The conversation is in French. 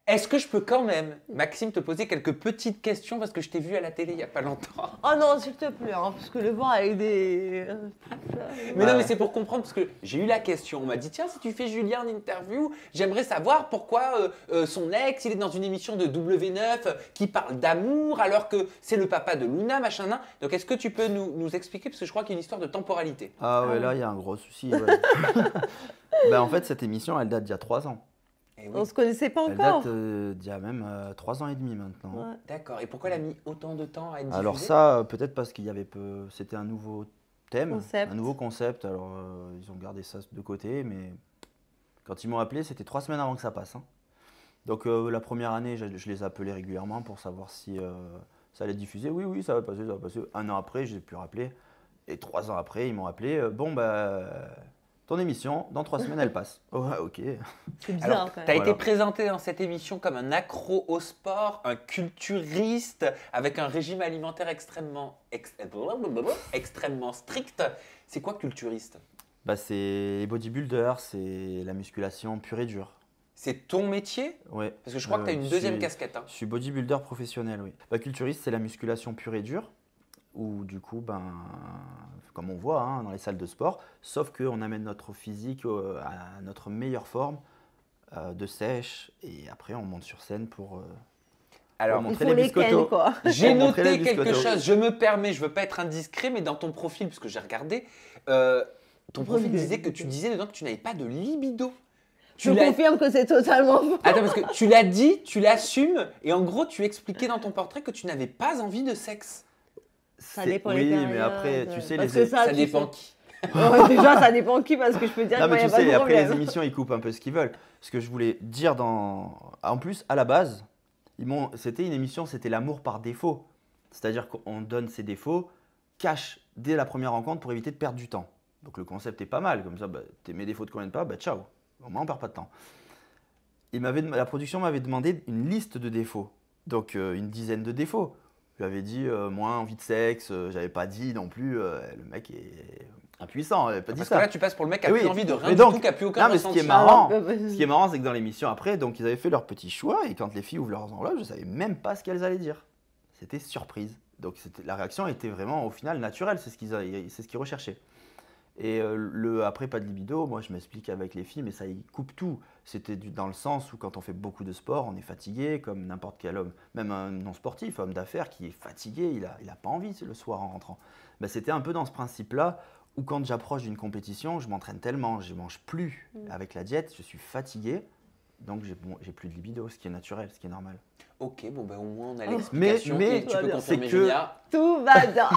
Est-ce que je peux quand même, Maxime, te poser quelques petites questions parce que je t'ai vu à la télé il n'y a pas longtemps. Oh non, s'il te plaît, hein, parce que le voir avec des... Mais non, mais c'est pour comprendre parce que j'ai eu la question. On m'a dit tiens, si tu fais Julien en interview, j'aimerais savoir pourquoi son ex, il est dans une émission de W9 qui parle d'amour alors que c'est le papa de Luna, machin. Nan. Donc est-ce que tu peux nous expliquer parce que je crois qu'il y a une histoire de temporalité. Ah ouais, là, il y a un gros souci. Ouais. Ben, en fait, cette émission, elle date d'il y a 3 ans. Eh oui. On se connaissait pas Elle encore. date d'il y a même 3 ans et demi maintenant. Ouais. D'accord. Et pourquoi elle a mis autant de temps à être diffusée? Alors ça, peut-être parce qu'il y avait peu... C'était un nouveau thème, Concept. un nouveau concept. Alors, ils ont gardé ça de côté, mais quand ils m'ont appelé, c'était 3 semaines avant que ça passe. Hein. Donc, la première année, je les appelais régulièrement pour savoir si ça allait diffuser. Oui, oui, ça va passer, ça va passer. 1 an après, je ne les ai plus rappelé. Et 3 ans après, ils m'ont appelé. Bon, bah, ton émission, dans 3 semaines, elle passe. Ouais, ok. C'est bizarre Alors, quand tu as même. été présenté dans cette émission comme un accro au sport, un culturiste avec un régime alimentaire extrêmement strict. C'est quoi culturiste? Bah, c'est les bodybuilders, c'est la musculation pure et dure. C'est ton métier? Ouais. Parce que je crois que tu as une deuxième casquette. Hein. Je suis bodybuilder professionnel, oui. Bah, culturiste, c'est la musculation pure et dure, où du coup, ben, comme on voit hein, dans les salles de sport, sauf qu'on amène notre physique à notre meilleure forme de sèche, et après on monte sur scène pour Alors, Il montrer faut les les ken, biscottos. quoi. j'ai Pour montrer noté les quelque biscottos. chose. Je me permets, je veux pas être indiscret, mais dans ton profil, parce que j'ai regardé, ton profil disait que tu disais dedans que tu n'avais pas de libido. Je confirme que c'est totalement faux. Attends, parce que tu l'as dit, tu l'assumes, et en gros, tu expliquais dans ton portrait que tu n'avais pas envie de sexe. Ça C'est- dépend oui, les mais périodes. après, tu sais, Parce les que ça, Ça tu dépend sais. qui. Ouais, déjà, ça dépend qui, parce que je peux dire Non, qu'il mais n'y a tu pas sais, de après les problème. émissions, ils coupent un peu ce qu'ils veulent. Ce que je voulais dire en plus, à la base, c'était une émission, c'était l'amour par défaut. C'est-à-dire qu'on donne ses défauts, cache dès la première rencontre pour éviter de perdre du temps. Donc le concept est pas mal, comme ça, bah, mes défauts ne te conviennent pas, bah ciao. Au moins, on perd pas de temps. La production m'avait demandé une liste de défauts, donc une dizaine de défauts. Je lui avais dit moins envie de sexe, j'avais pas dit non plus, le mec est impuissant, j'avais pas dit Parce ça. que là, tu passes pour le mec qui a Eh plus oui. envie de rien Mais du donc- tout, qui a plus aucun Non, mais ce qui est ressenti. marrant, Ah, bah, ce qui est marrant, c'est que dans l'émission après, donc ils avaient fait leur petit choix et quand les filles ouvrent leurs enveloppes, je savais même pas ce qu'elles allaient dire. C'était surprise. Donc la réaction était vraiment au final naturelle, c'est ce qu'ils recherchaient. Et après pas de libido, moi je m'explique avec les filles, mais ça y coupe tout. C'était dans le sens où quand on fait beaucoup de sport, on est fatigué, comme n'importe quel homme, même un non sportif, homme d'affaires qui est fatigué, il a pas envie le soir en rentrant. Ben, c'était un peu dans ce principe-là où quand j'approche d'une compétition, je m'entraîne tellement, je mange plus avec la diète, je suis fatigué, donc j'ai plus de libido, ce qui est naturel, ce qui est normal. Ok, bon, ben au moins on a Oh. l'explication. Mais et tu peux c'est confirmer, que- Julia. Tout va bien.